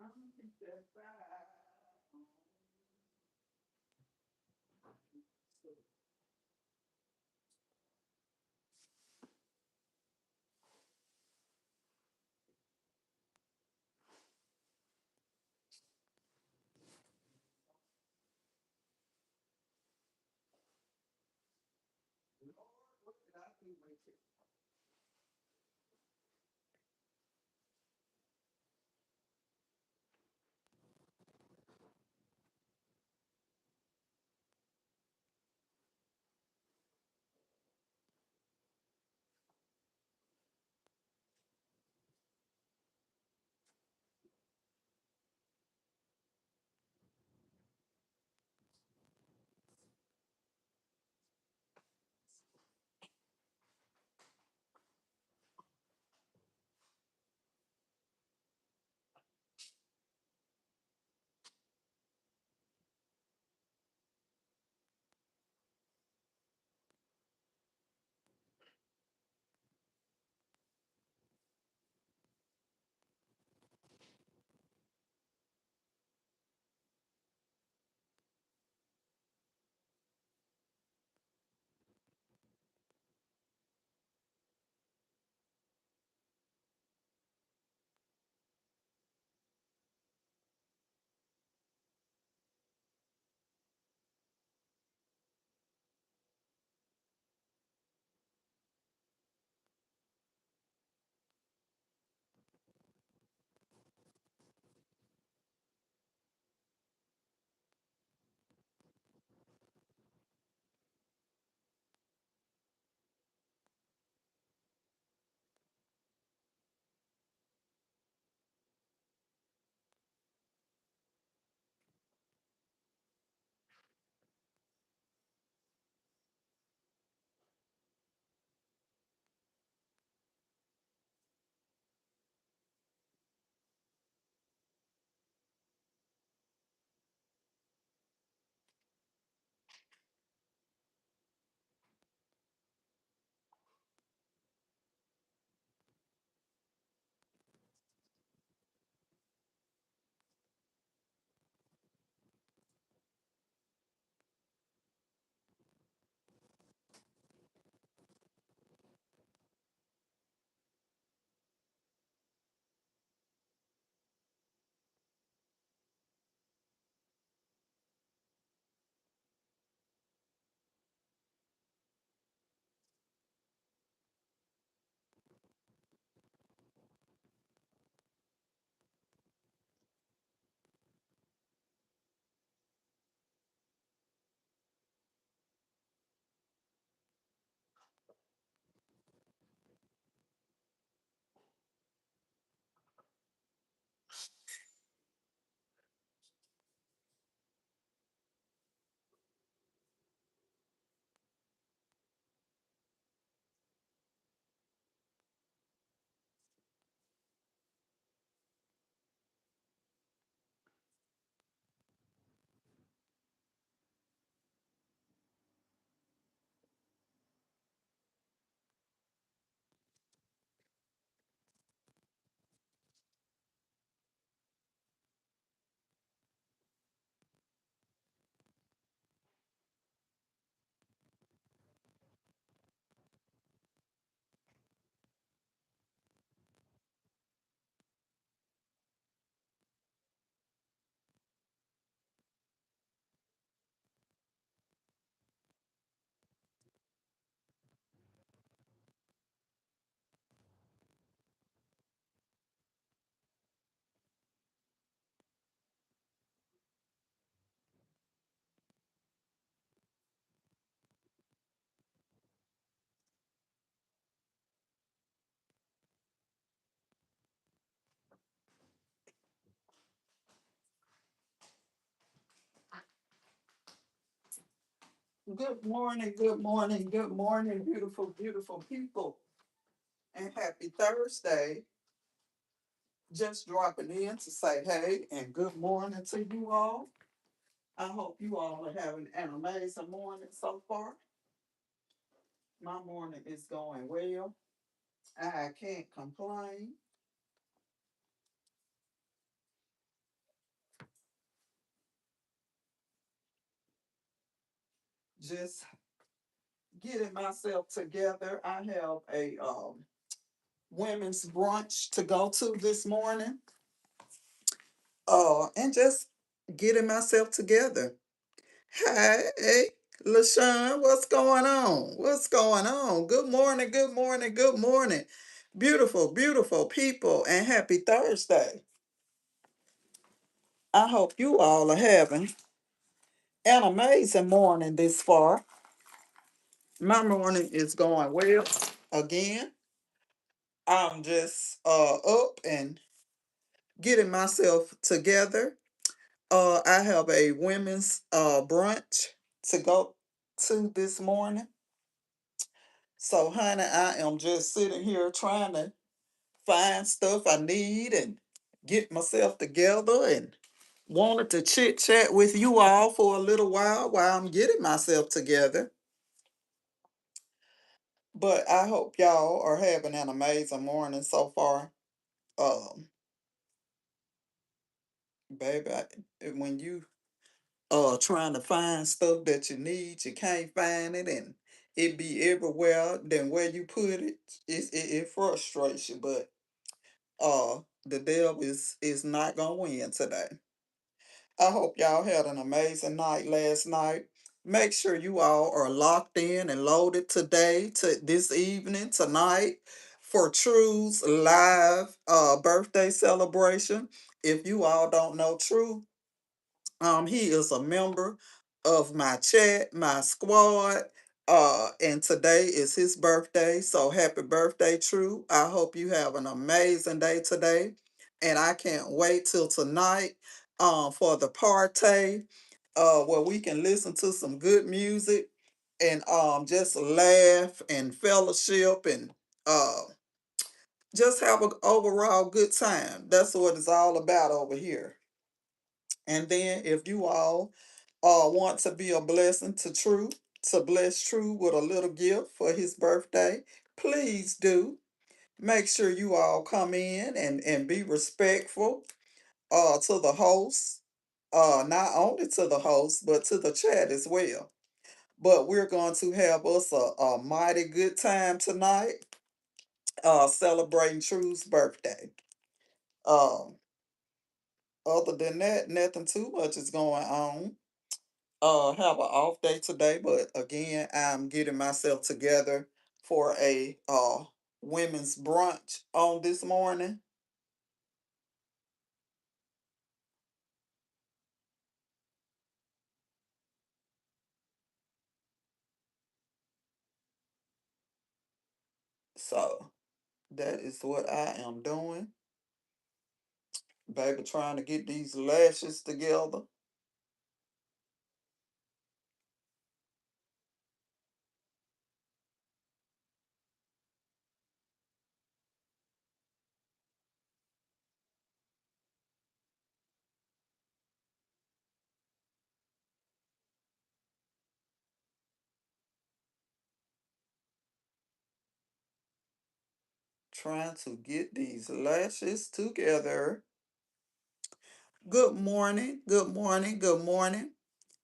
What did I do with it? Good morning, good morning, good morning, beautiful, beautiful people. And happy Thursday. Just dropping in to say hey and good morning to you all. I hope you all are having an amazing morning so far. My morning is going well. I can't complain. Just getting myself together. I have a women's brunch to go to this morning. And just getting myself together. Hey, LaShawn, what's going on? What's going on? Good morning, good morning, good morning. Beautiful, beautiful people, and happy Thursday. I hope you all are having an amazing morning this far. My morning is going well again. I'm just up and getting myself together. I have a women's brunch to go to this morning. So, honey, I am just sitting here trying to find stuff I need and get myself together and wanted to chit chat with you all for a little while I'm getting myself together. But I hope y'all are having an amazing morning so far. Um, baby, when you trying to find stuff that you need, you can't find it, and it be everywhere. Then where you put it, it frustrates you. But the devil is not gonna win today. I hope y'all had an amazing night last night. Make sure you all are locked in and loaded today, to this evening, tonight, for True's live birthday celebration. If you all don't know True, he is a member of my chat, my squad. And today is his birthday. So happy birthday, True. I hope you have an amazing day today. And I can't wait till tonight for the party where we can listen to some good music and just laugh and fellowship and uh just have an overall good time. That's what it's all about over here. And then if you all want to be a blessing to True, to bless True with a little gift for his birthday, please do. Make sure you all come in and be respectful to the host. Not only to the host, but to the chat as well. But we're going to have us a mighty good time tonight, celebrating True's birthday. Um, Other than that, nothing too much is going on. Have an off day today, but again, I'm getting myself together for a women's brunch on this morning. So that is what I am doing. Baby, trying to get these lashes together. Trying to get these lashes together. Good morning, good morning, good morning,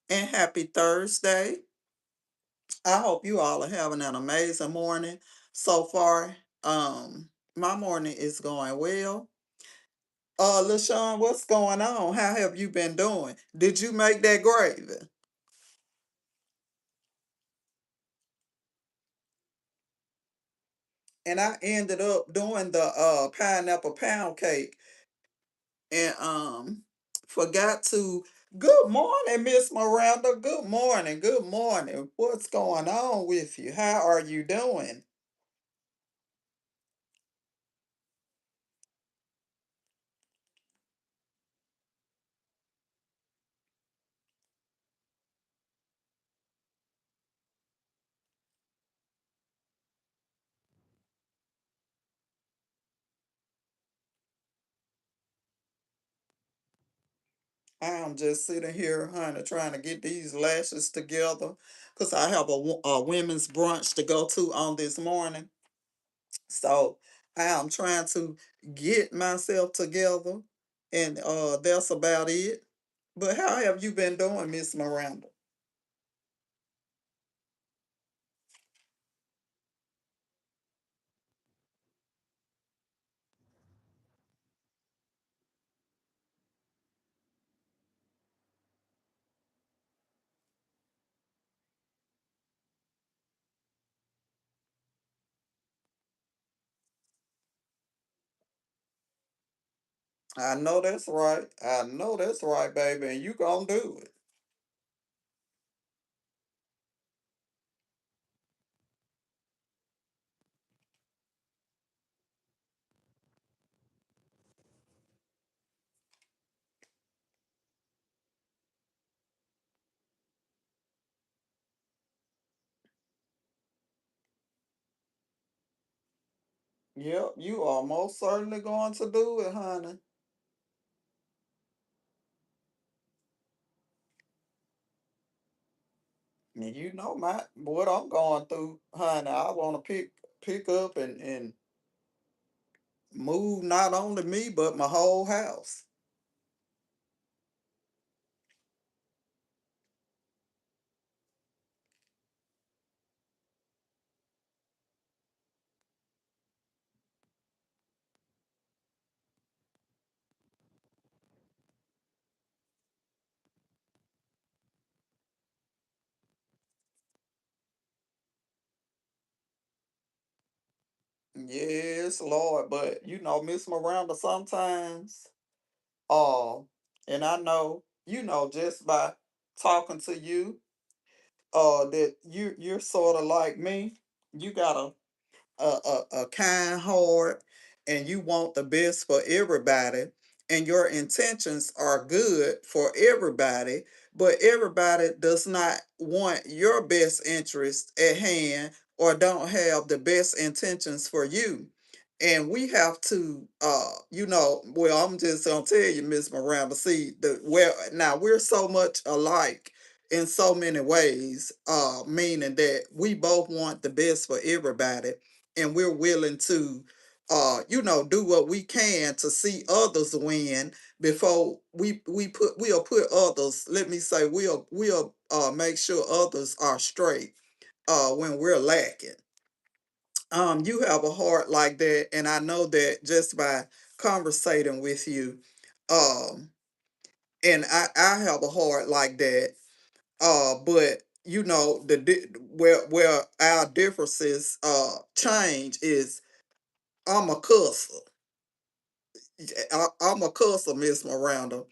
and happy Thursday. I hope you all are having an amazing morning so far. My morning is going well. LaShawn, what's going on? How have you been doing? Did you make that gravy? And I ended up doing the pineapple pound cake and forgot to. Good morning, Miss Miranda. Good morning. Good morning. What's going on with you? How are you doing? I'm just sitting here, honey, trying to get these lashes together because I have a women's brunch to go to on this morning. So I am trying to get myself together, and that's about it. But how have you been doing, Miss Miranda? I know that's right. I know that's right, baby, and you gonna do it. Yep, you are most certainly going to do it, honey. And you know my what I'm going through, honey. I want to pick up and move not only me but my whole house. Yes, Lord. But you know, Miss Miranda, sometimes, uh, and I know, just by talking to you, that you're sort of like me. You got a kind heart, and you want the best for everybody, and your intentions are good for everybody, but everybody does not want your best interest at hand or don't have the best intentions for you. And we have to, well, I'm just gonna tell you, Miss Miranda, see, now we're so much alike in so many ways, meaning that we both want the best for everybody, and we're willing to, do what we can to see others win before we'll put others. Let me say, we'll make sure others are straight when we're lacking. You have a heart like that, and I know that just by conversating with you, um, and I have a heart like that. But where our differences change is I'm a cusser. I'm a cusser, Miss Miranda.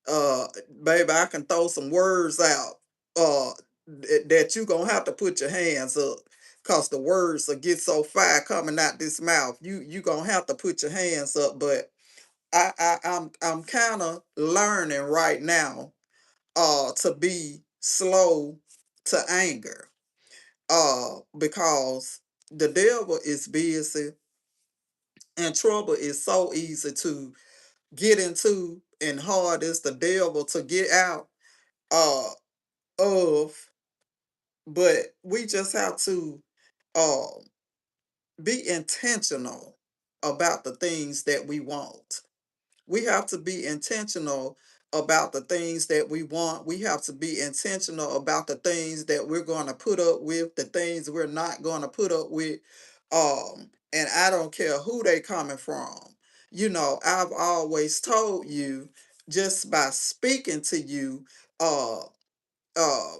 Uh, Baby, I can throw some words out. That you gonna have to put your hands up, cause the words will get so fire coming out this mouth. You gonna have to put your hands up. But I'm kind of learning right now, to be slow to anger. Because the devil is busy, and trouble is so easy to get into, and hard is the devil to get out uh of. But we just have to um be intentional about the things that we want. We have to be intentional about the things that we want. We have to be intentional about the things that we're going to put up with, the things we're not going to put up with. And I don't care who they coming from. I've always told you, just by speaking to you, uh uh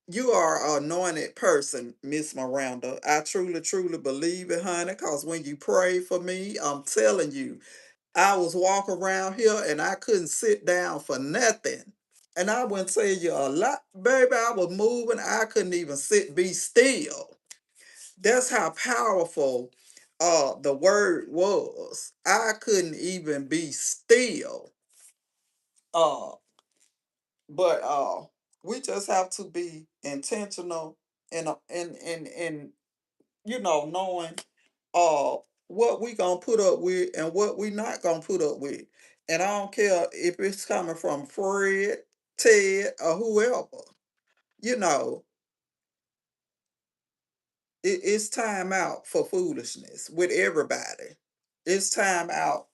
you are an anointed person, Miss Miranda. I truly, truly believe it, honey, because when you pray for me, I'm telling you, I was walking around here and I couldn't sit down for nothing. And I wouldn't tell you a lot, baby. I was moving. I couldn't even be still. That's how powerful the word was. I couldn't even be still. Uh but we just have to be intentional in knowing uh what we gonna put up with and what we not gonna put up with. And I don't care if it's coming from Fred, Ted, or whoever. You know, it's time out for foolishness with everybody. It's time out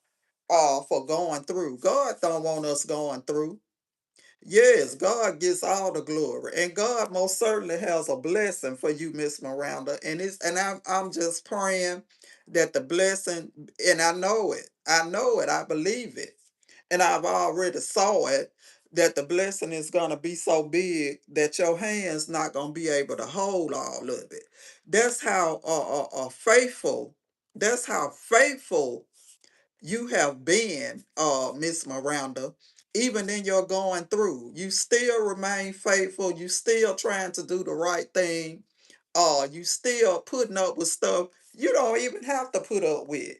for going through. God don't want us going through. Yes, God gets all the glory, and God most certainly has a blessing for you, Miss Miranda. And I'm just praying that the blessing, and I know it, I believe it, and I've already saw it, that the blessing is gonna be so big that your hands not gonna be able to hold all of it. That's how faithful. That's how faithful you have been, Miss Miranda, even in your going through, you still remain faithful. You still trying to do the right thing. You still putting up with stuff you don't even have to put up with.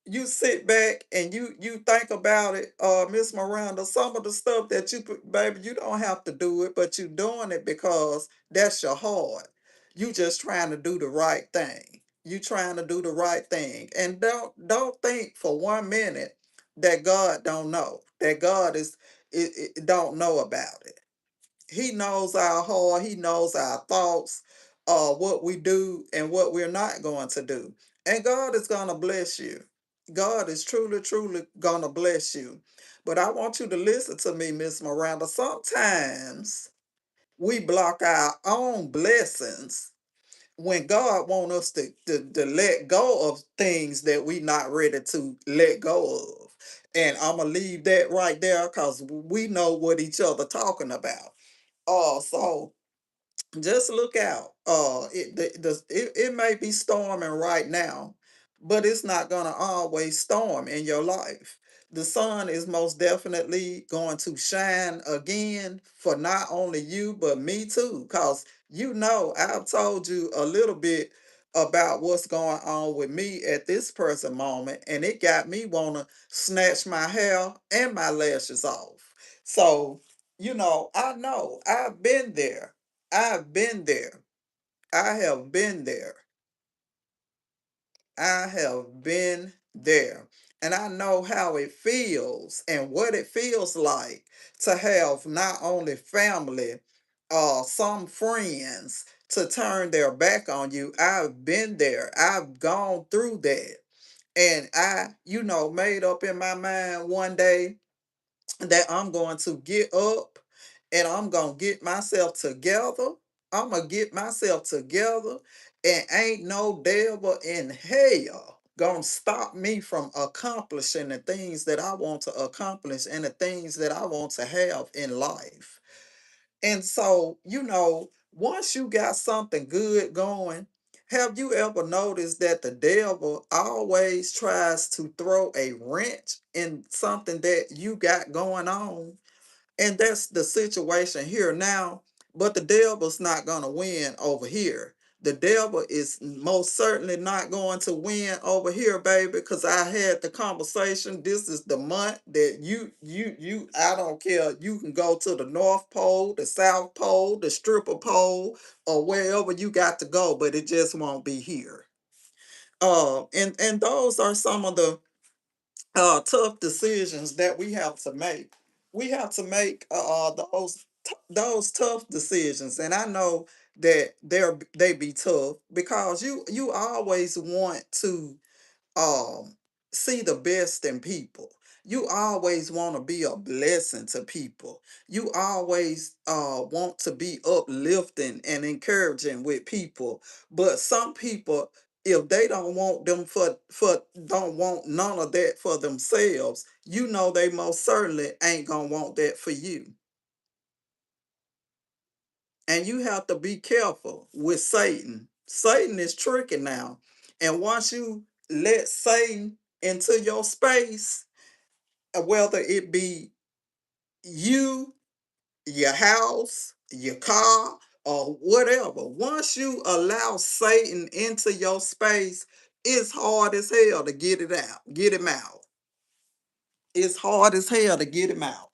You sit back and you think about it, Miss Miranda, some of the stuff that you put, baby, you don't have to do it, but you doing it because that's your heart. You just trying to do the right thing. You trying to do the right thing. And don't think for 1 minute that God don't know. That God don't know about it. He knows our heart. He knows our thoughts, what we do and what we're not going to do. And God is going to bless you. God is truly, truly going to bless you. But I want you to listen to me, Miss Miranda. Sometimes we block our own blessings when God wants us to let go of things that we not ready to let go of. And I'm going to leave that right there because we know what each other talking about. So just look out. It may be storming right now, but it's not gonna always storm in your life. The sun is most definitely going to shine again for not only you but me too. Cause I've told you a little bit about what's going on with me at this present moment, and it got me wanna snatch my hair and my lashes off. So I know I've been there. I've been there. I have been there. I have been there. And I know how it feels and what it feels like to have not only family, some friends to turn their back on you. I've been there. I've gone through that. And made up in my mind one day that I'm going to get up and I'm going to get myself together. I'm going to get myself together, and ain't no devil in hell going to stop me from accomplishing the things that I want to accomplish and the things that I want to have in life. And so, once you got something good going, have you ever noticed that the devil always tries to throw a wrench in something that you got going on? And that's the situation here now. But the devil's not going to win over here. The devil is most certainly not going to win over here, baby, because I had the conversation. This is the month that I don't care. You can go to the North Pole, the South Pole, the Stripper Pole, or wherever you got to go, but it just won't be here. And those are some of the tough decisions that we have to make. We have to make those tough decisions, and I know that they be tough because you always want to um see the best in people. You always want to be a blessing to people. You always want to be uplifting and encouraging with people. But some people, if they don't want them for don't want none of that for themselves, they most certainly ain't gonna want that for you. And you have to be careful with Satan. Satan is tricky now. And once you let Satan into your space, whether it be you, your house, your car, or whatever, once you allow Satan into your space, it's hard as hell to get him out. It's hard as hell to get him out.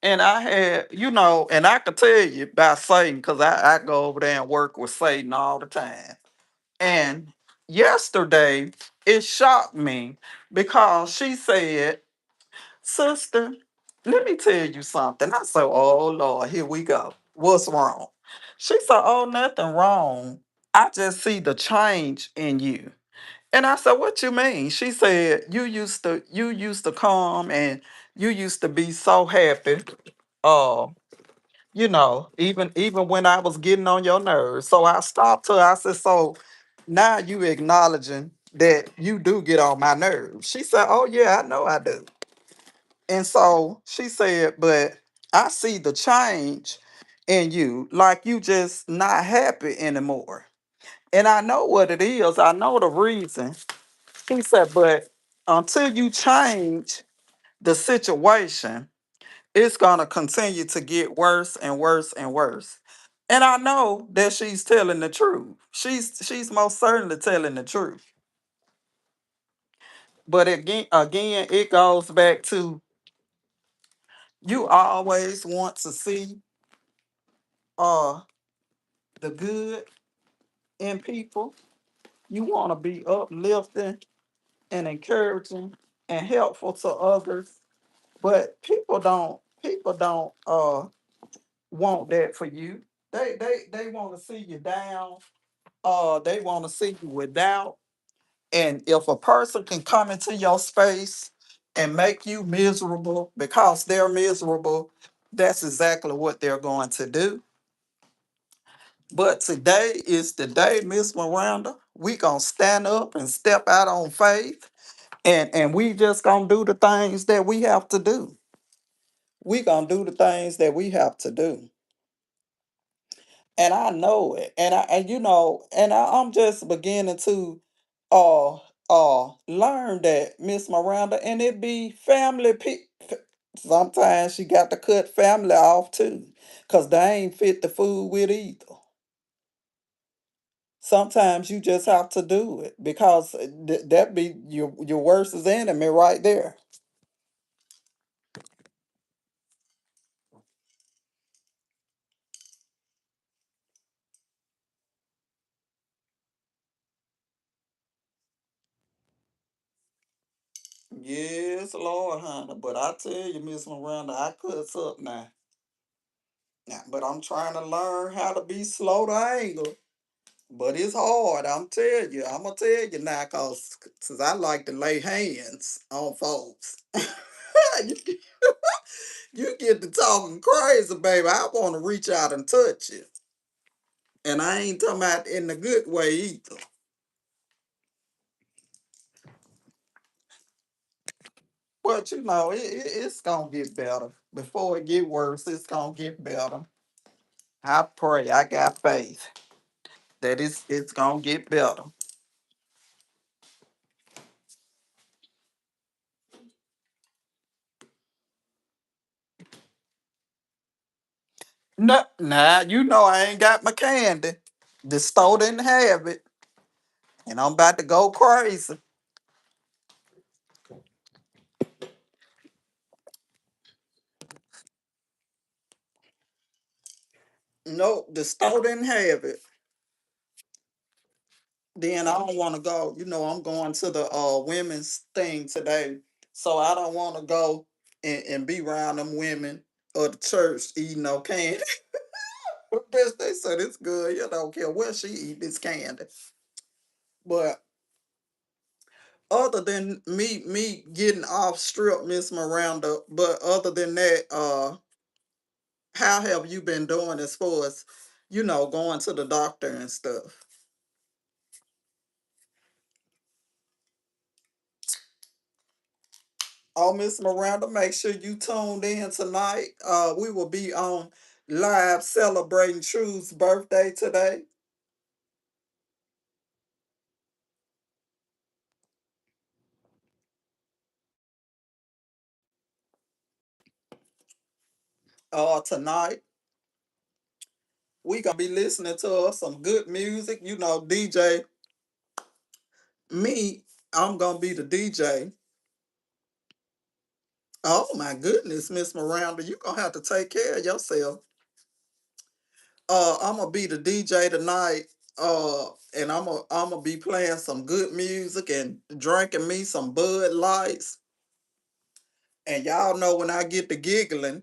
And I had, and I could tell you about Satan because I go over there and work with Satan all the time. And yesterday, it shocked me because she said, "Sister, let me tell you something." I said, "Oh, Lord, here we go. What's wrong?" She said, "Oh, nothing wrong. I just see the change in you." And I said, "What you mean?" She said, you used to come and you used to be so happy. Uh, even when I was getting on your nerves. So I stopped her. I said, "So now you acknowledging that you do get on my nerves." She said, "Oh yeah, I know I do." And so she said, "But I see the change in you, like you just not happy anymore." And I know what it is. I know the reason. He said, but until you change the situation, it's gonna continue to get worse and worse and worse. And I know that she's telling the truth. She's most certainly telling the truth. But again, it goes back to you always want to see uh the good in people. You want to be uplifting and encouraging and helpful to others. But people don't want that for you. They want to see you down. They want to see you without. And if a person can come into your space and make you miserable because they're miserable, that's exactly what they're going to do. But today is the day, Miss Miranda. We gonna stand up and step out on faith, and we just gonna do the things that we have to do. We gonna do the things that we have to do. And I know it. And you know, I'm just beginning to learn that, Miss Miranda, and it be sometimes she got to cut family off too. Cause they ain't fit the food with either. Sometimes you just have to do it because that be your worst enemy right there. Yes, Lord, honey. But I tell you, Miss Miranda, I cuss up now. Now, but I'm trying to learn how to be slow to anger. But it's hard, I'm telling you. I'm gonna tell you now, cause I like to lay hands on folks. you, you get to talking crazy, baby. I want to reach out and touch you, and I ain't talking about in the good way either. But you know, it's gonna get better. Before it get worse, it's gonna get better. I pray. I got faith that it's gonna get better. No, nah, you know I ain't got my candy. The store didn't have it, and I'm about to go crazy. Nope, the store didn't have it. Then I don't want to go. You know, I'm going to the women's thing today, so I don't want to go and be around them women or the church eating no candy. Bitch, they said it's good. You don't care where she eat this candy. But other than me getting off strip, Miss Miranda, but other than that, how have you been doing as far as, going to the doctor and stuff? Oh, Miss Miranda, make sure you tuned in tonight. We will be on live celebrating Truth's birthday today. Tonight we gonna be listening to some good music. You know, DJ me, I'm gonna be the DJ. Oh my goodness, Miss Miranda, you gonna have to take care of yourself. I'm gonna be the DJ tonight. And I'm gonna be playing some good music and drinking me some Bud Lights. And y'all know when I get to giggling,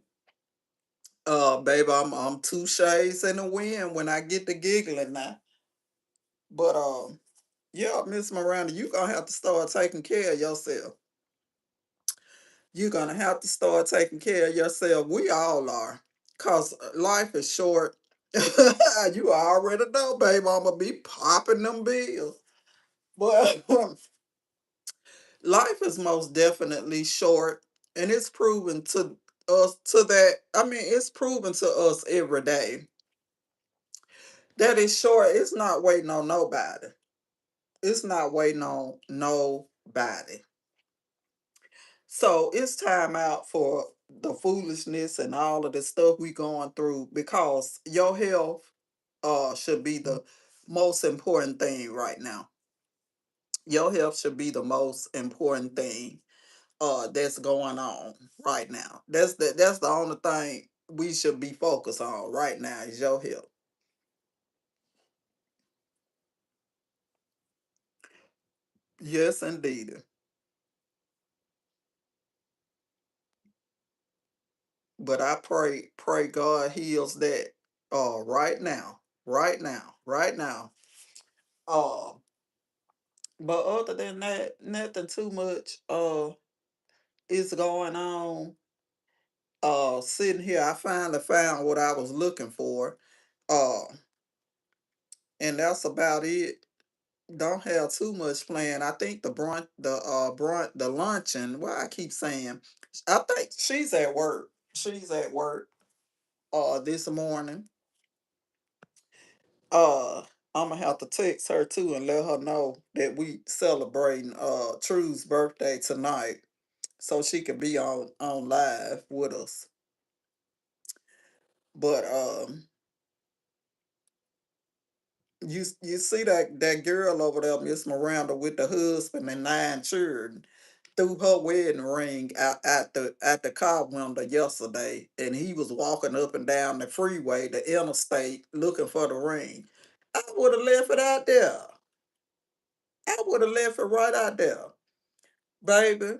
baby, I'm two shades in the wind when I get to giggling now. But yeah, Miss Miranda, you gonna have to start taking care of yourself. You're gonna have to start taking care of yourself. We all are. Cause life is short. You already know, baby. I'm gonna be popping them bills. But life is most definitely short, and it's proven to us to that. I mean, it's proven to us every day That is short. It's not waiting on nobody. It's not waiting on nobody. So it's time out for the foolishness and all of the stuff we going through, because your health should be the most important thing right now. Your health should be the most important thing that's going on right now. That's the only thing we should be focused on right now is your health. Yes, indeed. But I pray God heals that right now. Right now. Right now. Uh but other than that, nothing too much is going on. Sitting here, I finally found what I was looking for. Uh and that's about it. Don't have too much planned. I think the luncheon. Well, I keep saying, I think she's at work. She's at work. This morning. Uh, I'm gonna have to text her too and let her know that we celebrating True's birthday tonight, so she can be on live with us. But you see that girl over there, Miss Miranda, with the husband and 9 children, threw her wedding ring out at the car window yesterday, and he was walking up and down the freeway, the interstate, looking for the ring. I would have left it out there. I would have left it right out there, baby.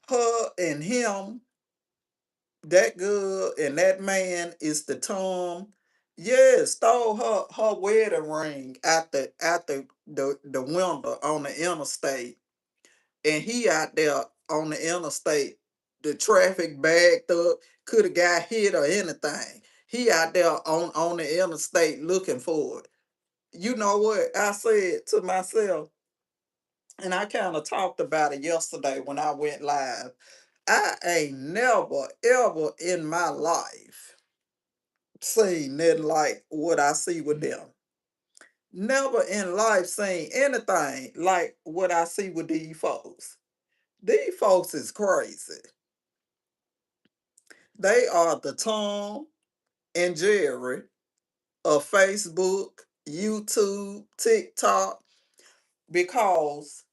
Her and him, that girl and that man is the Tom. Yes, stole her wedding ring at the window on the interstate, and he out there on the interstate. The traffic backed up, could have got hit or anything. He out there on the interstate looking for it. You know what I said to myself, and I kind of talked about it yesterday when I went live. I ain't never ever in my life seen nothing like what I see with them. Never in life seen anything like what I see with these folks. These folks is crazy. They are the Tom and Jerry of Facebook, YouTube, TikTok, because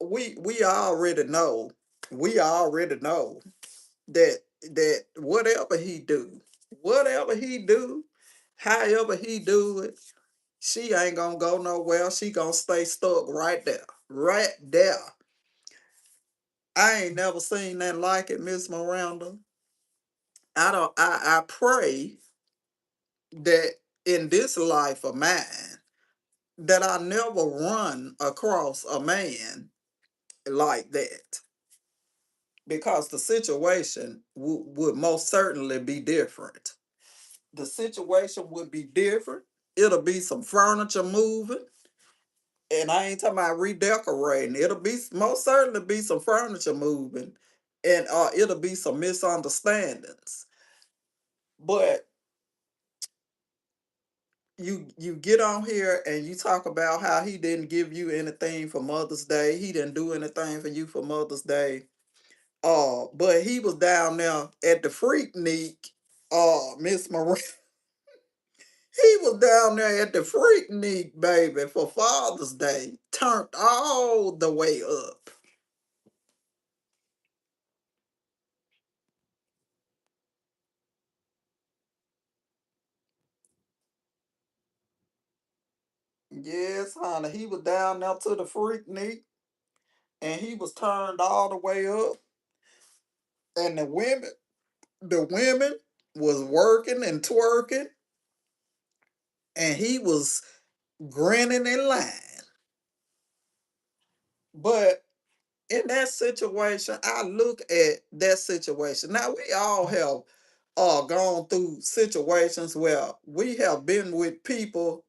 we already know, we already know that whatever he do, however he do it, she ain't gonna go nowhere. She gonna stay stuck right there, right there. I ain't never seen that like it, Miss Miranda. I don't. I pray that in this life of mine that I never run across a man like that, because the situation would most certainly be different. The situation would be different. It'll be some furniture moving, and I ain't talking about redecorating. It'll be most certainly be some furniture moving, and it'll be some misunderstandings. But you get on here and you talk about how he didn't give you anything for Mother's Day. He didn't do anything for you for Mother's Day. But he was down there at the Freaknik, Miss Marie. He was down there at the Freaknik, baby, for Father's Day, turned all the way up. Yes, honey. He was down there to the Freaknik, and he was turned all the way up. And the women was working and twerking, and he was grinning and lying. But in that situation, I look at that situation. Now we all have gone through situations where we have been with people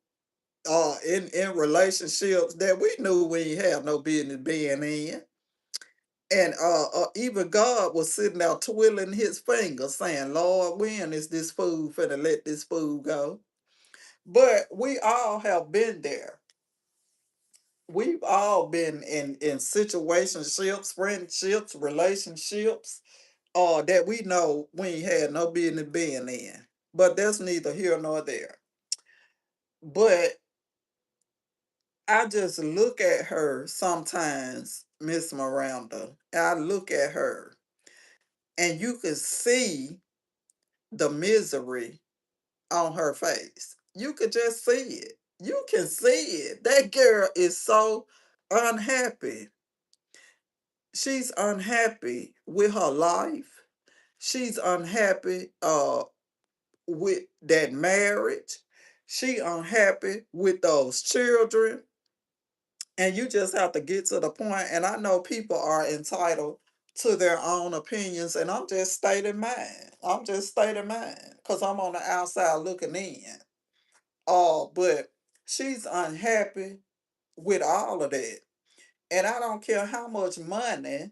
in relationships that we knew we ain't have no business being in. And even God was sitting there twiddling his fingers, saying, Lord, when is this food finna let this food go? But we all have been there. We've all been in situationships, friendships, relationships, that we know we ain't had no business being in. But that's neither here nor there. But I just look at her sometimes, Miss Miranda. I look at her and you can see the misery on her face. You could just see it. You can see it. That girl is so unhappy. She's unhappy with her life. She's unhappy with that marriage. She unhappy with those children. And you just have to get to the point. And I know people are entitled to their own opinions, and I'm just stating mine. I'm just stating mine because I'm on the outside looking in. But she's unhappy with all of that. And I don't care how much money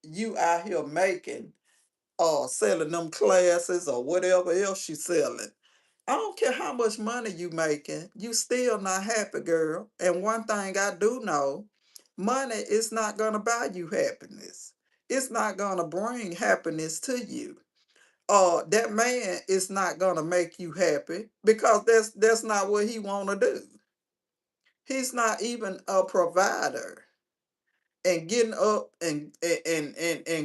you out here making, selling them classes or whatever else she's selling. I don't care how much money you making, you still not happy, girl. And one thing I do know, money is not gonna buy you happiness. It's not gonna bring happiness to you. That man is not gonna make you happy because that's not what he wanna do. He's not even a provider. And getting up and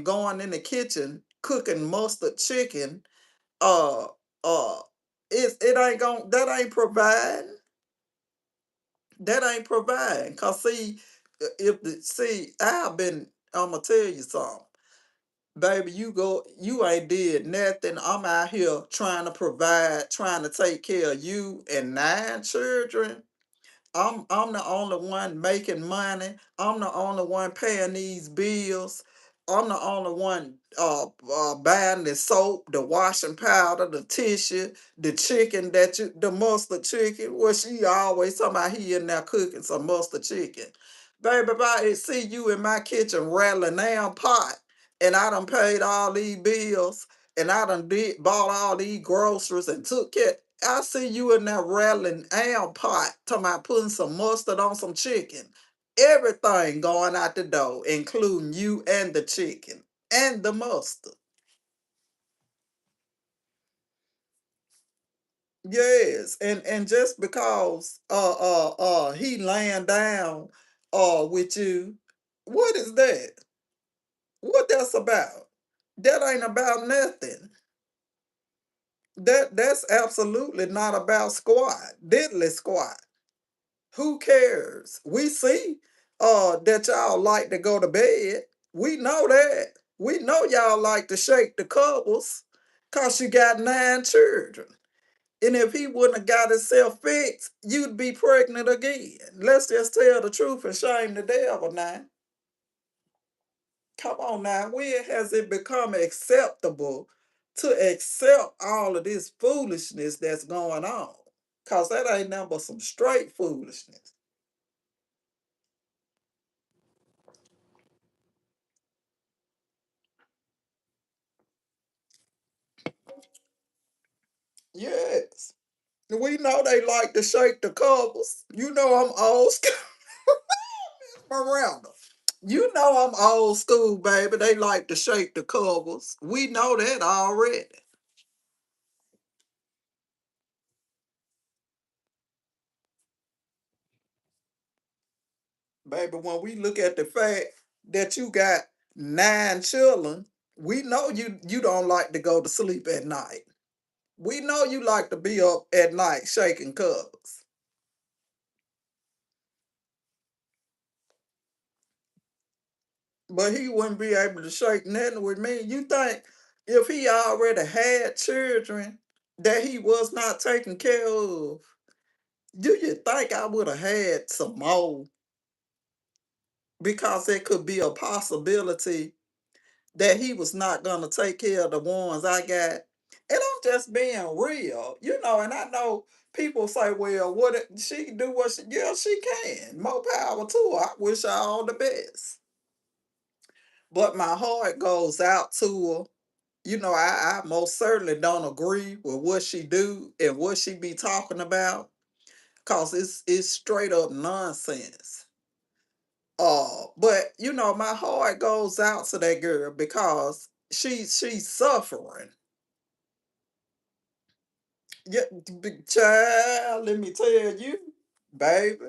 going in the kitchen cooking mustard chicken, uh uh it ain't going that ain't providing. That ain't providing. Cause see, if the see, I'ma tell you something. Baby, you ain't did nothing. I'm out here trying to provide, trying to take care of you and 9 children. I'm the only one making money. I'm the only one paying these bills. I'm the only one buying the soap, the washing powder, the tissue, the chicken the mustard chicken. Well, she always talking about he in there cooking some mustard chicken. Baby, if I see you in my kitchen rattling down pot, and I done paid all these bills, and I done bought all these groceries and took care. I see you in that rattling am pot talking about putting some mustard on some chicken. Everything going out the door, including you and the chicken and the mustard. Yes, and just because he laying down with you, what is that? What that's about? That ain't about nothing. That's absolutely not about squat, diddly squat. Who cares? We see that y'all like to go to bed. We know that. We know y'all like to shake the covers because you got 9 children. And if he wouldn't have got himself fixed, you'd be pregnant again. Let's just tell the truth and shame the devil now. Come on now. When has it become acceptable to accept all of this foolishness that's going on? Because that ain't nothing but some straight foolishness. Yes. We know they like to shake the covers. You know I'm old school. Miranda. You know I'm old school, baby. They like to shake the covers. We know that already. Baby, when we look at the fact that you got 9 children, we know you don't like to go to sleep at night. We know you like to be up at night shaking covers. But he wouldn't be able to shake nothing with me. You think if he already had children that he was not taking care of, do you think I would have had some more? Because it could be a possibility that he was not going to take care of the ones I got. And I'm just being real, and I know people say, well, she can do what yeah, she can. More power to her. I wish her all the best. But my heart goes out to her. You know, I most certainly don't agree with what she do and what she be talking about, cause it's straight up nonsense. But you know, my heart goes out to that girl because she's suffering. Yeah, big child, let me tell you, baby.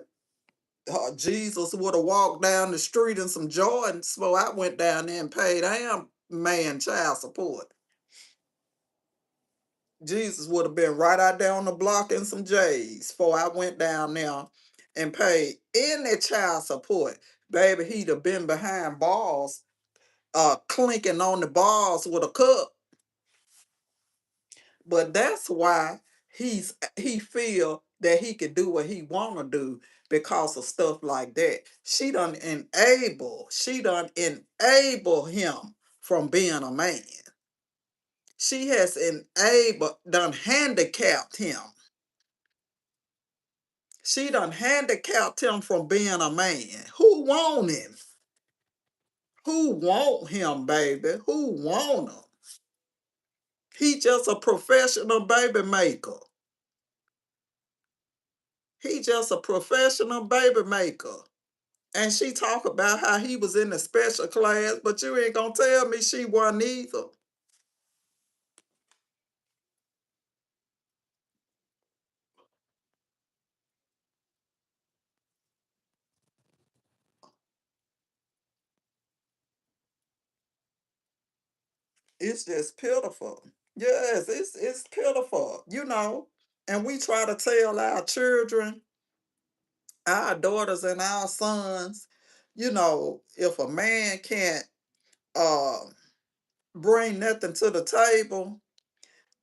Jesus would have walked down the street in some Jordans before I went down there and paid damn man child support. Jesus would have been right out there on the block in some J's before I went down there and paid any child support. Baby, he'd have been behind bars, clinking on the bars with a cup. But that's why he feel that he could do what he wanna do because of stuff like that. She done enable him from being a man. She has done handicapped him. She done handicapped him from being a man. Who want him? Who want him, baby? Who want him? He just a professional baby maker. He just a professional baby maker. And she talk about how he was in the special class, but you ain't gonna tell me she wasn't either. It's just pitiful. Yes, it's pitiful, you know. And we try to tell our children, our daughters and our sons, you know, if a man can't uh bring nothing to the table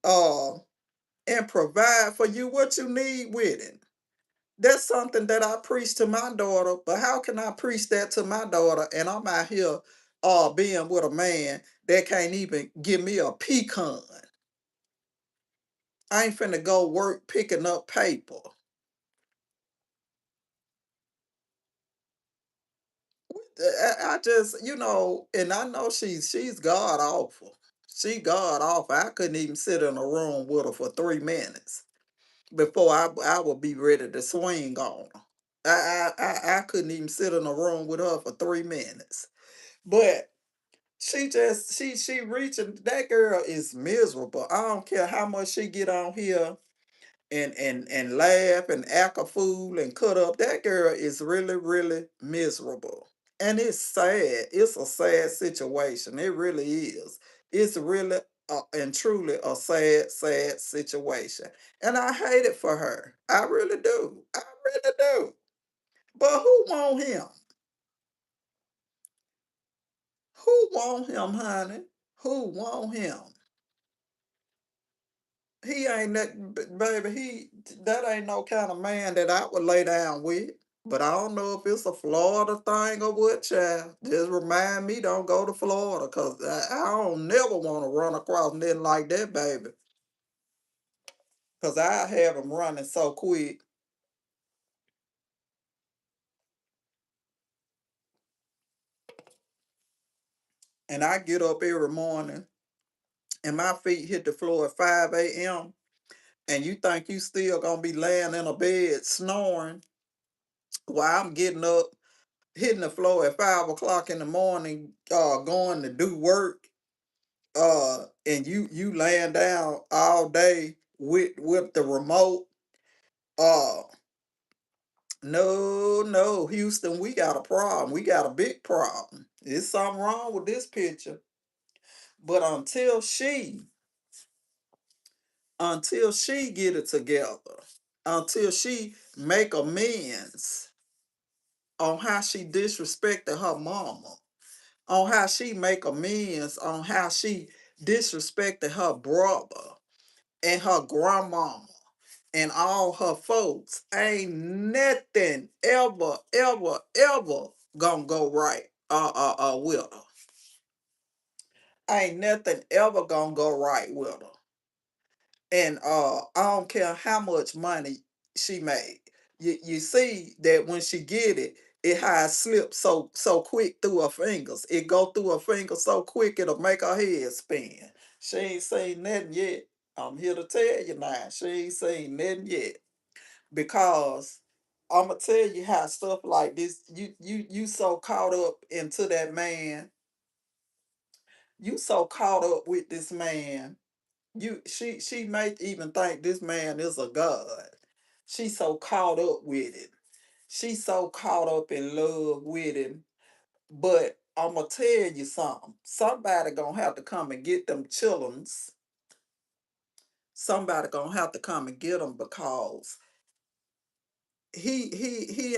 uh and provide for you, what you need with it. That's something that I preach to my daughter, but how can I preach that to my daughter and I'm out here being with a man that can't even give me a pecan? I ain't finna go work picking up paper. I just, you know, and I know she's god awful. She god awful. I couldn't even sit in a room with her for 3 minutes before I would be ready to swing on her. I couldn't even sit in a room with her for 3 minutes. But she reaching, that girl is miserable. I don't care how much she get on here and laugh and act a fool and cut up. That girl is really, really miserable. And it's sad. It's a sad situation. It really is. It's really and truly a sad, sad situation. And I hate it for her. I really do. I really do. But who want him? Who want him, honey? Who want him? He ain't that baby. That ain't no kind of man that I would lay down with. But I don't know if it's a Florida thing or what, child. Just remind me, don't go to Florida, cause I don't never want to run across nothing like that, baby. Cause I have them running so quick, and I get up every morning, and my feet hit the floor at 5 a.m. And you think you still gonna be laying in a bed snoring while I'm getting up, hitting the floor at 5 o'clock in the morning, going to do work, and you laying down all day with the remote. uh no, no, Houston, we got a problem. We got a big problem. There's something wrong with this picture. But until she get it together, until she make amends on how she disrespected her mama, on how she make amends on how she disrespected her brother and her grandmama and all her folks, ain't nothing ever gonna go right with her. Ain't nothing ever gonna go right with her. And I don't care how much money she made. You see that when she get it, It how it slips so quick through her fingers. It go through her fingers so quick it'll make her head spin. She ain't seen nothing yet. I'm here to tell you now. She ain't seen nothing yet. Because I'ma tell you how stuff like this, you so caught up into that man. You so caught up with this man. She may even think this man is a god. She so caught up with it. She so caught up in love with him. But I'ma tell you something. Somebody gonna have to come and get them chillums. Somebody gonna have to come and get them because he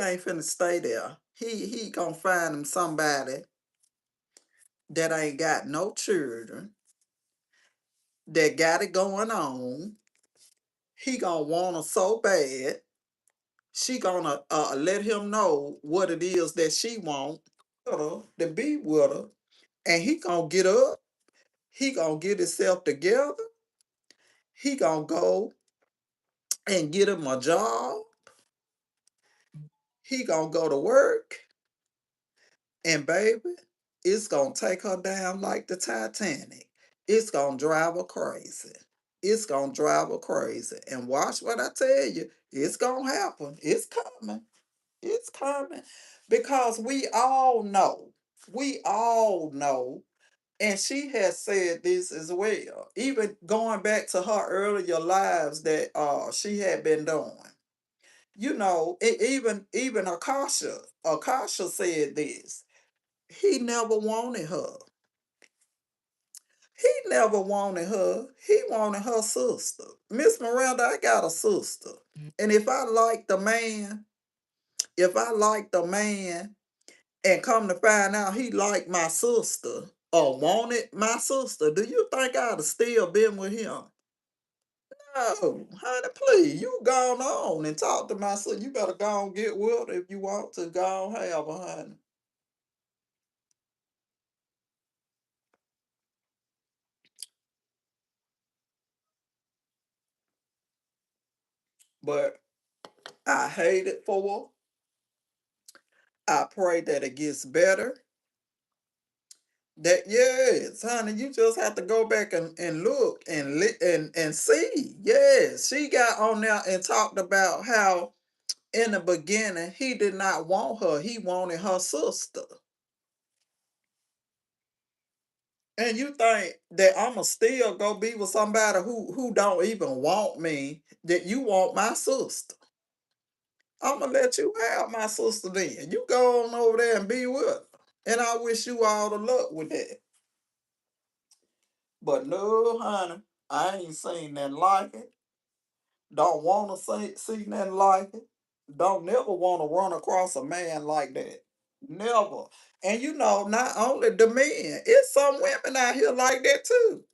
ain't finna stay there. He gonna find him somebody that ain't got no children, that got it going on. He gonna want her so bad. She gonna let him know what it is that she want her to be with her, and he gonna get up. He gonna get himself together. He gonna go and get him a job. He gonna go to work, and baby, it's gonna take her down like the Titanic. It's gonna drive her crazy. It's gonna drive her crazy. And watch what I tell you. It's gonna happen. It's coming. It's coming. Because we all know. We all know. And she has said this as well. Even going back to her earlier lives that she had been doing. You know, even Akasha said this. He never wanted her. He never wanted her. He wanted her sister. Miss Miranda, I got a sister. And if I like the man and come to find out he liked my sister or wanted my sister, do you think I'd have still been with him? No, honey, please, you gone on and talk to my sister. You better go on get with her if you want to. Go on have her, honey. But I hate it for her. I pray that it gets better. That yes, honey, you just have to go back and look and see. Yes, she got on there and talked about how in the beginning he did not want her. He wanted her sister. And you think that I'ma still go be with somebody who don't even want me, that you want my sister. I'ma let you have my sister then. You go on over there and be with her. And I wish you all the luck with that. But no, honey, I ain't seen nothing like it. Don't want to see nothing like it. Don't never want to run across a man like that. Never. And you know, not only the men, it's some women out here like that too.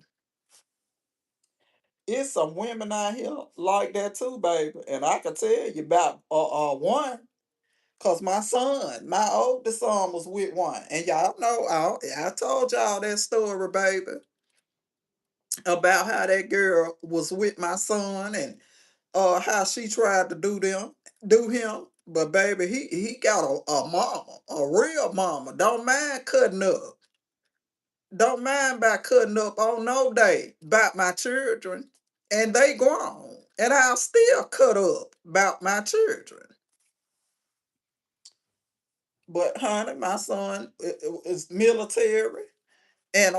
It's some women out here like that too, baby. And I can tell you about one. Cause my son, my oldest son was with one. And y'all know, I told y'all that story, baby, about how that girl was with my son and how she tried to do him. But baby, he got a mama, a real mama. Don't mind cutting up. Don't mind by cutting up on no day about my children. And they grown. And I'll still cut up about my children. But honey, my son is military. And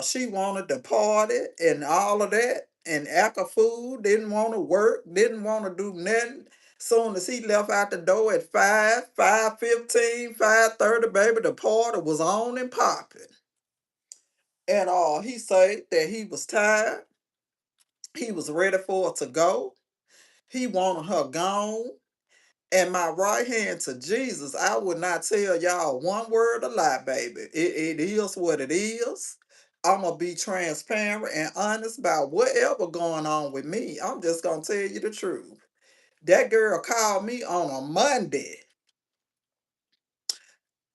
she wanted to party and all of that, and act a fool, didn't want to work, didn't want to do nothing. Soon as he left out the door at 5:15, 5:30, baby, the party was on and popping. And he said that he was tired. He was ready for her to go. He wanted her gone. And my right hand to Jesus, I would not tell y'all one word a lie, baby. It is what it is. I'm going to be transparent and honest about whatever going on with me. I'm just going to tell you the truth. That girl called me on a Monday.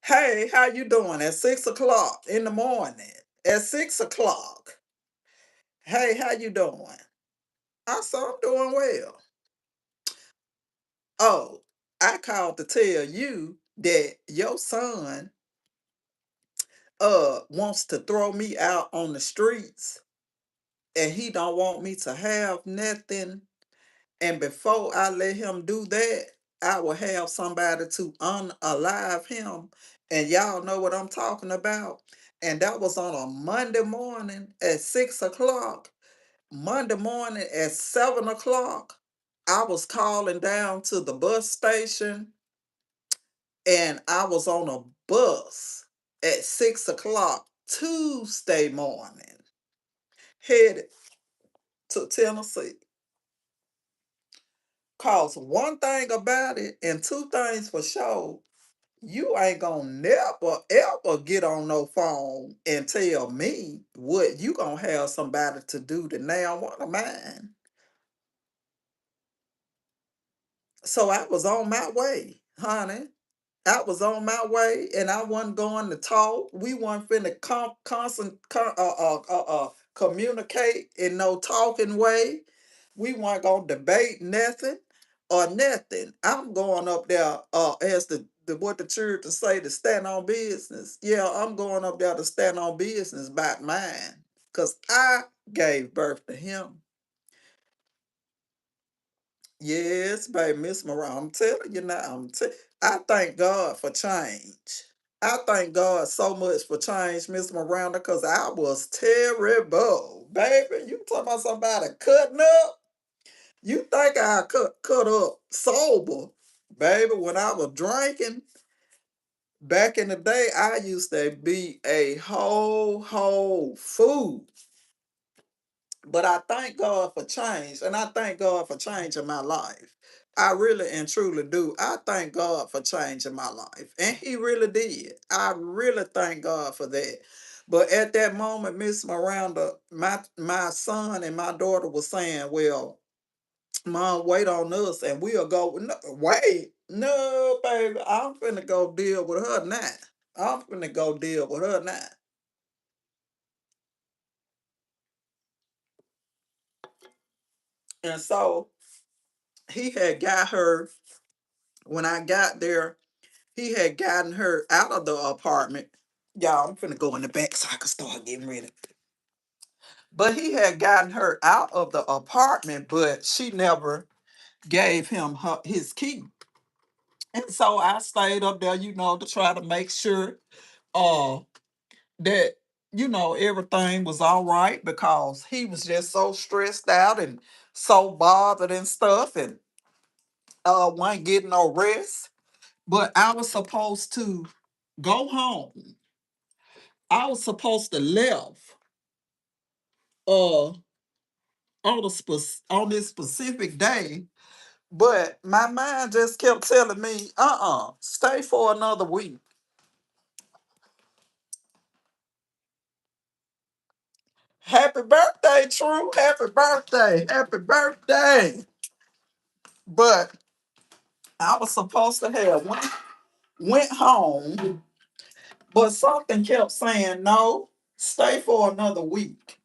Hey, how you doing? At 6 o'clock in the morning. At 6 o'clock. Hey, how you doing? I said, I'm doing well. Oh, I called to tell you that your son wants to throw me out on the streets and he don't want me to have nothing. And before I let him do that, I will have somebody to unalive him. And y'all know what I'm talking about. And that was on a Monday morning at 6 o'clock. Monday morning at 7 o'clock, I was calling down to the bus station and I was on a bus at 6 o'clock Tuesday morning, headed to Tennessee. Cause one thing about it, and two things for sure, you ain't gonna never ever get on no phone and tell me what you gonna have somebody to do to now one of mine. So I was on my way, honey. I was on my way and I wasn't going to talk. We weren't finna communicate in no talking way. We weren't gonna debate nothing or nothing. I'm going up there as the what the church to say to stand on business. Yeah, I'm going up there to stand on business about mine. Cause I gave birth to him. Yes, baby, Miss Moran. I'm telling you now. I thank God for change. I thank God so much for change, Miss Miranda, because I was terrible. Baby, you talking about somebody cutting up? You think I cut up sober? Baby, when I was drinking, back in the day, I used to be a whole fool. But I thank God for change, and I thank God for changing my life. I really and truly do. I thank God for changing my life, and He really did. I really thank God for that. But at that moment, Miss Miranda, my son and my daughter was saying, "Well, Mom, wait on us, and we'll go." No, wait, no, baby, I'm finna go deal with her now. I'm finna go deal with her now. And so he had got her when I got there. He had gotten her out of the apartment. Y'all, I'm finna go in the back so I can start getting ready. But he had gotten her out of the apartment, but she never gave him his key. And so I stayed up there, to try to make sure uh that everything was all right because he was just so stressed out and so bothered and stuff and wasn't getting no rest. But I was supposed to go home. I was supposed to leave uh on this specific day, but my mind just kept telling me, stay for another week. Happy birthday, True. Happy birthday. Happy birthday. But I was supposed to have went home, but something kept saying no, stay for another week.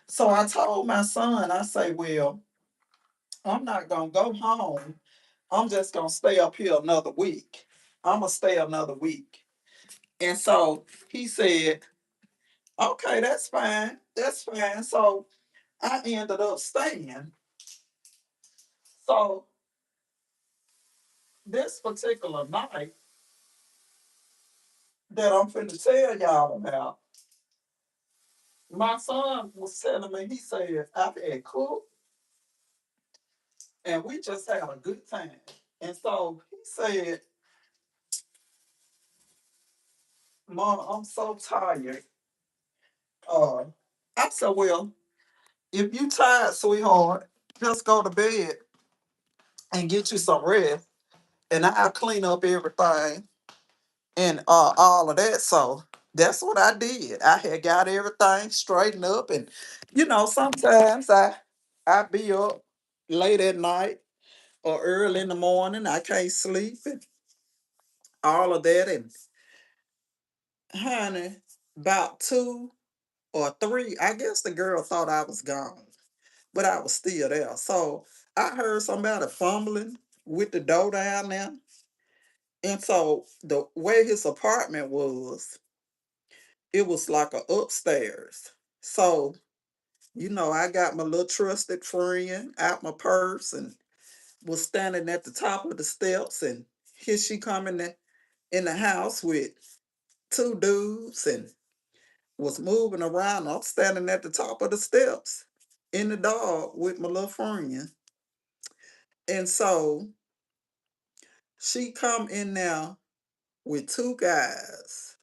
So I told my son, I say, well, I'm not gonna go home. I'm just gonna stay up here another week. I'm gonna stay another week. And so he said, okay, that's fine. That's fine. So I ended up staying. So this particular night that I'm finna tell y'all about, my son was telling me, he said, I had cooked and we just had a good time. And so he said, Mom, I'm so tired. Uh, I said, well, if you tired, sweetheart, just go to bed and get you some rest, and I'll clean up everything and all of that. So that's what I did. I had got everything straightened up, and sometimes I be up late at night or early in the morning. I can't sleep and all of that. And honey, about 2 or 3, I guess the girl thought I was gone, but I was still there. So I heard somebody fumbling with the door down there. And so the way his apartment was, it was like a upstairs. So, I got my little trusted friend out my purse and was standing at the top of the steps, and here she come in the house with two dudes and was moving around. I'm standing at the top of the steps in the dog with my little friend. And so she come in now with two guys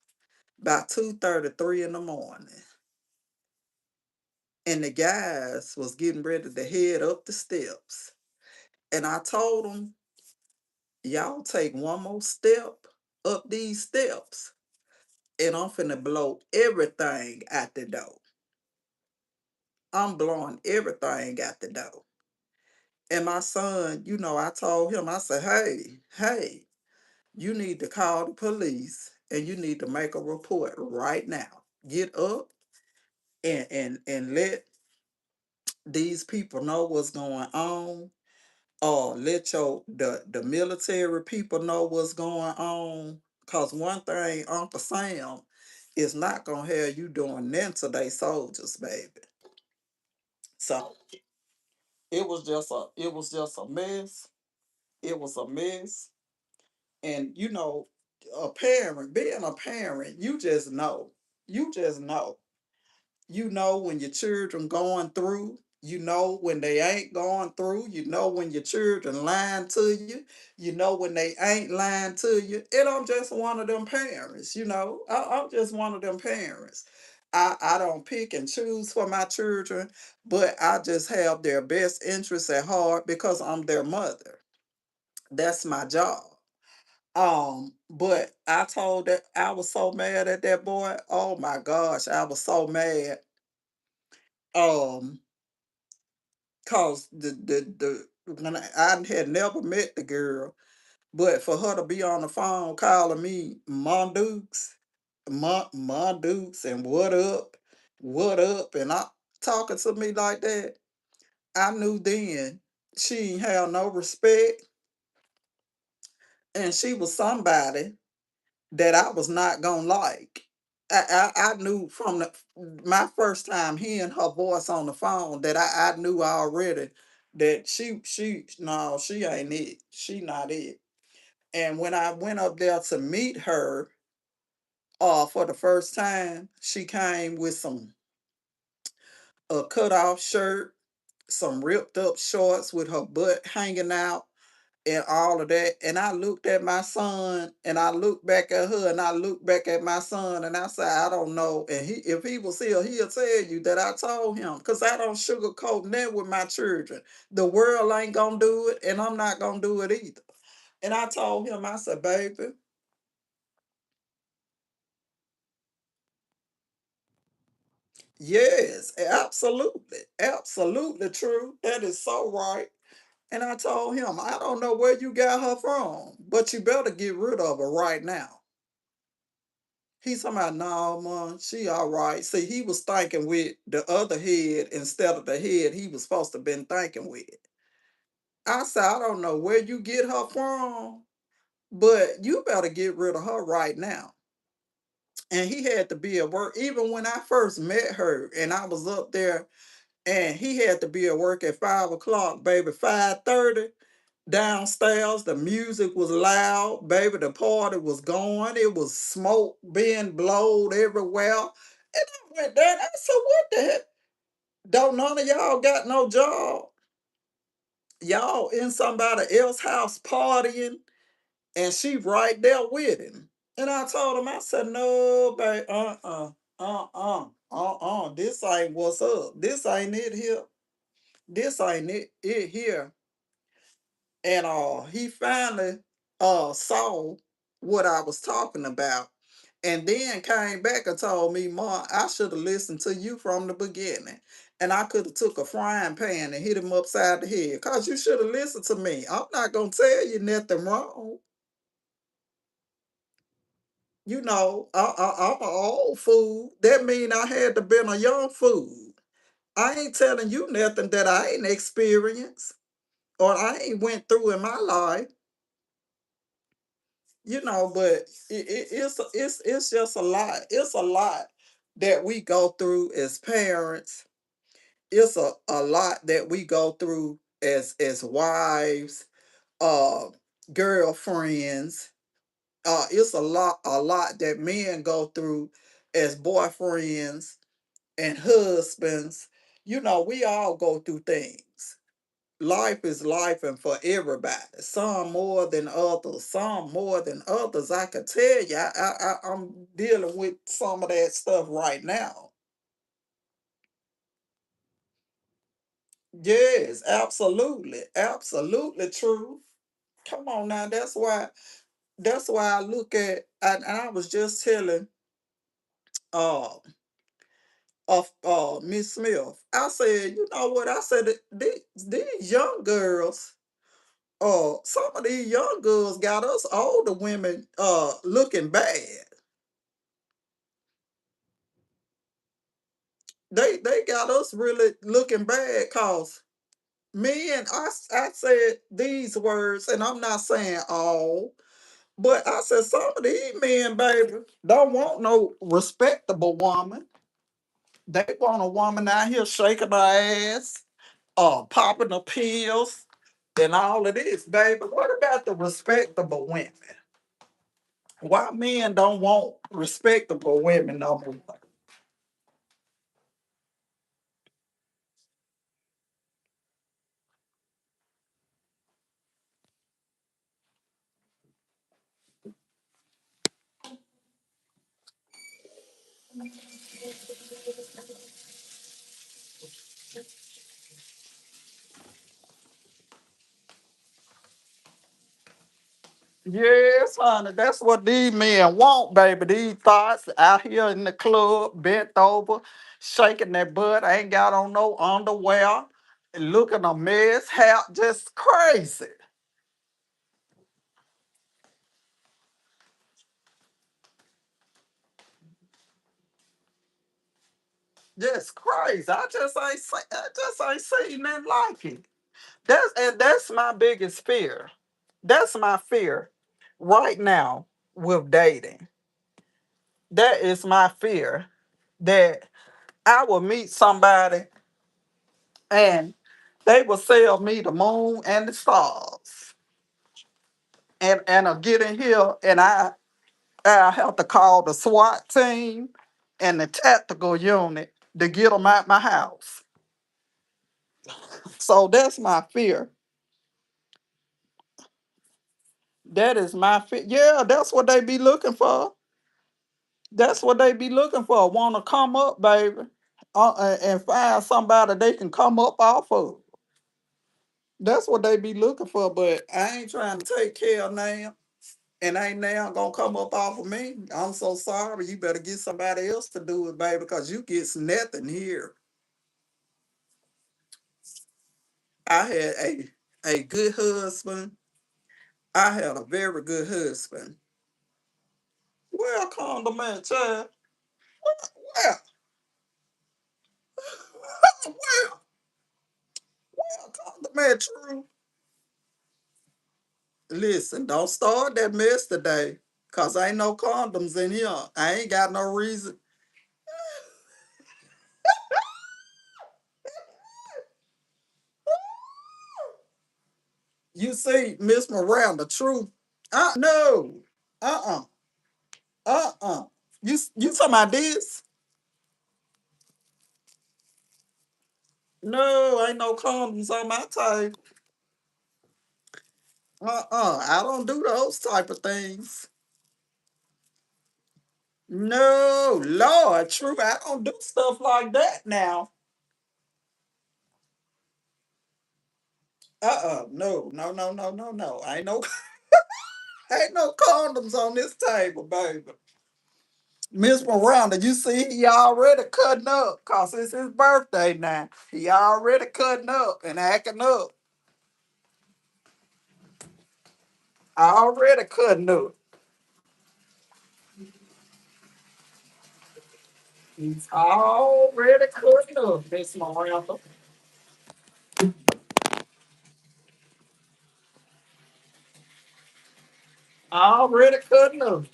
about 2:33 in the morning. And the guys was getting ready to head up the steps. And I told them, y'all take one more step up these steps, and I'm finna blow everything out the door. I'm blowing everything out the door. And my son, I told him, I said, hey, you need to call the police and you need to make a report right now. Get up and let these people know what's going on. Or let the military people know what's going on. Cause one thing Uncle Sam is not gonna have you doing nothing to they soldiers, baby. So it was just a mess. It was a mess. And a parent, being a parent, you just know. You just know. You know when your children going through. You know when they ain't going through. You know when your children lying to you. You know when they ain't lying to you. And I'm just one of them parents, I'm just one of them parents. I don't pick and choose for my children, but I just have their best interests at heart because I'm their mother. That's my job. But I told that I was so mad at that boy. Oh my gosh, I was so mad. Um, cause the when I had never met the girl, but for her to be on the phone calling me Mom Dukes, Mom Dukes, and what up, and I talking to me like that, I knew then she ain't have no respect, and she was somebody that I was not gonna like. I knew from my first time hearing her voice on the phone that I knew already that she no, she ain't it. She not it. And when I went up there to meet her for the first time, she came with a cut off shirt, some ripped up shorts with her butt hanging out and all of that. And I looked at my son and I looked back at her and I looked back at my son and I said, I don't know. And if he was here, he'll tell you that I told him because I don't sugarcoat that with my children. The world ain't gonna do it and I'm not gonna do it either. And I told him, I said, baby, yes, absolutely. Absolutely true. That is so right. And I told him, I don't know where you got her from, but you better get rid of her right now. He's talking about, no, man, she all right. See, he was thinking with the other head instead of the head he was supposed to been thinking with. I said, I don't know where you get her from, but you better get rid of her right now. And he had to be at work. Even when I first met her and I was up there and he had to be at work at 5 o'clock, baby, 5:30. Downstairs, the music was loud, baby. The party was going. It was smoke being blowed everywhere. And I went there and I said, what the heck? Don't none of y'all got no job? Y'all in somebody else's house partying, and she right there with him. And I told him, I said, no, babe, this ain't what's up. This ain't it here. This ain't it here. And he finally saw what I was talking about, and then came back and told me, Ma, I should have listened to you from the beginning. And I could have took a frying pan and hit him upside the head. Cause you should have listened to me. I'm not gonna tell you nothing wrong. I'm an old fool. That mean I had to been a young fool. I ain't telling you nothing that I ain't experienced or I ain't went through in my life. But it's just a lot. It's a lot that we go through as parents. It's a lot that we go through as wives, uh, girlfriends. It's a lot that men go through as boyfriends and husbands. We all go through things. Life is life and for everybody. Some more than others. Some more than others. I can tell you, I'm dealing with some of that stuff right now. Yes, absolutely, absolutely true. Come on now, that's why I look at, and I was just telling uh of Miss Smith. I said, you know what? I said that these young girls, some of these young girls got us older women looking bad. They got us really looking bad cause men, I said these words, and I'm not saying all, but I said some of these men, baby, don't want no respectable woman. They want a woman out here shaking her ass, popping the pills, and all of this, baby. What about the respectable women? Why men don't want respectable women no more? Yes, honey, that's what these men want, baby. These thoughts out here in the club, bent over, shaking their butt, ain't got on no underwear, looking a mess, hair just crazy. Just crazy. I just ain't seen nothing like it. That's my biggest fear. That's my fear right now with dating. That is my fear that I will meet somebody and they will sell me the moon and the stars. And I'll get in here and I have to call the SWAT team and the tactical unit to get them out my house. So that's my fear. That is my fear. Yeah, that's what they be looking for. That's what they be looking for. Want to come up, baby, and find somebody they can come up off of. That's what they be looking for. But I ain't trying to take care of now, and ain't now gonna come up off of me. I'm so sorry. You better get somebody else to do it, baby, because you get nothing here. I had a good husband. I had a very good husband. Welcome to man, child. Well, well, welcome to man, true. Listen, don't start that mess today. Cause ain't no condoms in here. I ain't got no reason. You see, Miss Miranda, true. No. Uh-uh. Uh-uh. You talking about this? No, ain't no condoms on my table. I don't do those type of things. No, Lord, true. I don't do stuff like that now. No, no, no, no, no, no. Ain't no condoms on this table, baby. Miss Miranda, you see, he already cutting up because it's his birthday now. He already cutting up and acting up. Already cutting up. He's already cutting up, Miss Miranda. Already cutting up.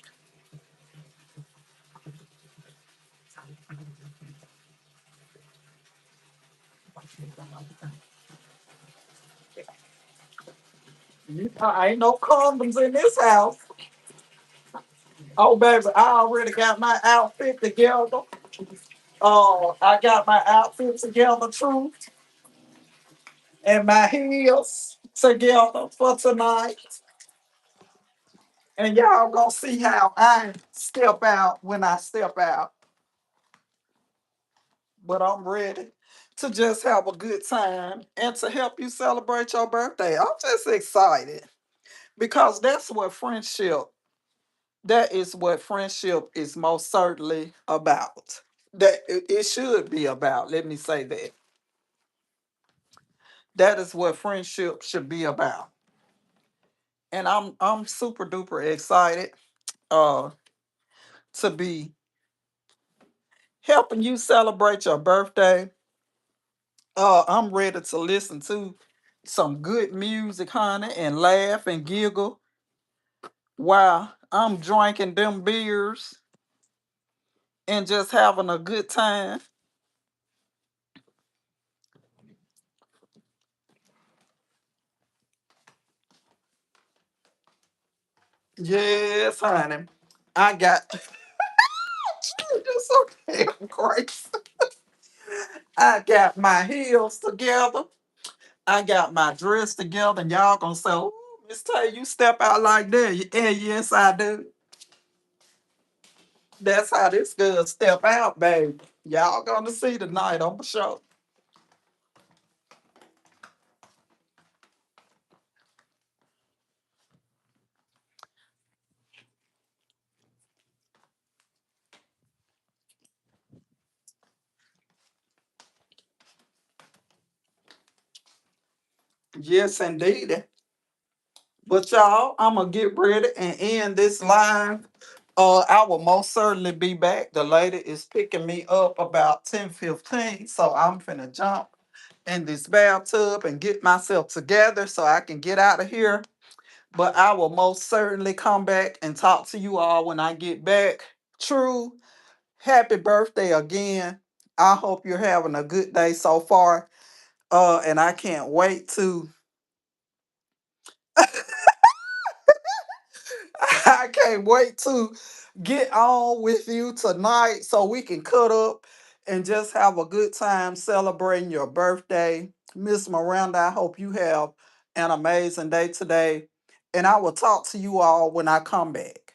Ain't no condoms in this house. Oh, baby, I already got my outfit together. I got my outfit together, too, and my heels together for tonight. And y'all gonna see how I step out when I step out. But I'm ready to just have a good time and to help you celebrate your birthday. I'm just excited because that is what friendship is most certainly about. That it should be about. Let me say that. That is what friendship should be about. And I'm super duper excited uh to be helping you celebrate your birthday. I'm ready to listen to some good music, honey, and laugh and giggle while I'm drinking them beers and just having a good time. Yes, honey. I got you're so damn crazy. I got my heels together. I got my dress together, and y'all gonna say, "Ooh, Miss Tay, you step out like that." Yeah, yes, I do. That's how this girl step out, baby. Y'all gonna see tonight on the show. Yes, indeed. But y'all, I'm gonna get ready and end this live. I will most certainly be back. The lady is picking me up about 10:15, so I'm finna jump in this bathtub and get myself together so I can get out of here. But I will most certainly come back and talk to you all when I get back. True, happy birthday again. I hope you're having a good day so far. And I can't wait to I can't wait to get on with you tonight so we can cut up and just have a good time celebrating your birthday. Miss Miranda, I hope you have an amazing day today. And I will talk to you all when I come back.